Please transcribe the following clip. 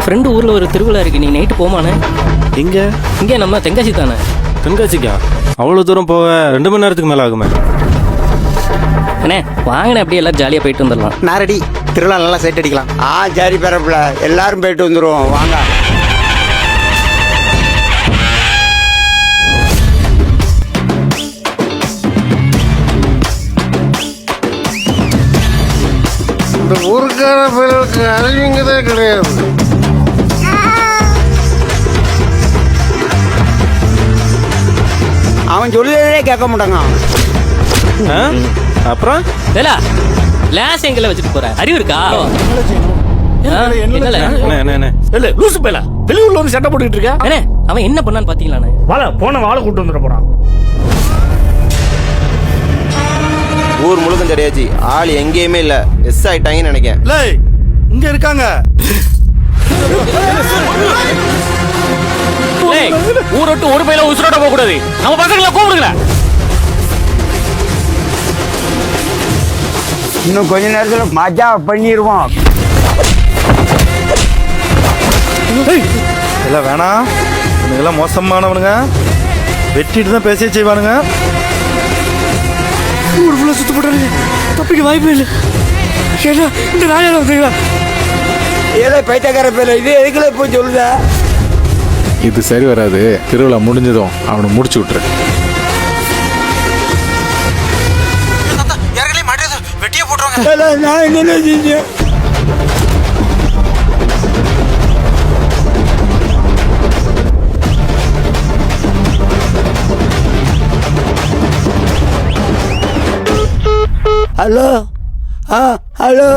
Friend ஊர்ல ஒரு திருவிழா இருக்கு, நீ நைட்டு போமானே? எங்க? இங்கே நம்ம தென்காசி தானே. தென்காசிக்கா? அவ்வளோ தூரம் போக 2 மணி நேரத்துக்கு மேலே ஆகுமே. அண்ணே வாங்கினேன், அப்படியே எல்லாரும் ஜாலியாக போயிட்டு வந்துடலாம். நான் ரெடி. திருவிழா நல்லா செட் அடிக்கலாம். சரி பேரப்பிள்ள, எல்லாரும் போயிட்டு வந்துருவோம் வாங்க. இந்த ஊருக்கான பிள்ளைகளுக்கு அறிவிங்கதே கிடையாது. அவன் சொல்லுறதே கேட்க மாட்டாங்க. அப்புறம் வேலா லேஸ் எங்களை வச்சுட்டு போற அறிவு இருக்கா? என்னல என்ன லூசு பேல வெளியூர்ல வந்து சட்டை போட்டுக்கிட்டு இருக்க. அண்ணே அவன் என்ன பண்ணான்னு பாத்தீங்களாண்ணே? போன வாழை கூட்டு வந்துட போறான். ஊர் முழுக்கும் தெரியாச்சு, ஆள் எங்கேயுமே இல்ல. எஸ் ஆயிட்டாங்கன்னு நினைக்கிறேன். இங்க இருக்காங்க. ஊர் விட்டு ஒரு பையில உசுரோட போக கூடாது. நம்ம பசங்களை கூப்பிடுங்க. இன்னும் கொஞ்ச நேரத்துல மஜா பண்ணிடுவோம். இல்ல வேணாம், இதெல்லாம் மோசமானவனுங்க. வெட்டிட்டு தான் பேச செய்வானுங்க. ஊர் ஃபுல்லா சுத்த போட்டானுங்க, தப்பிக்க வாய்ப்பே இல்லை. ஏன்னா இந்த நாயால வந்தீங்களா? ஏதோ பைத்தியக்கார பேல இது எதுக்குள்ள போய் சொல்லுத? இது சரி வராது. திருவிழா முடிஞ்சதும் அவனை முடிச்சு விட்டுரு. வெட்டியே போட்டுருவாங்க. நான் என்ன செஞ்சேன்? Hello hello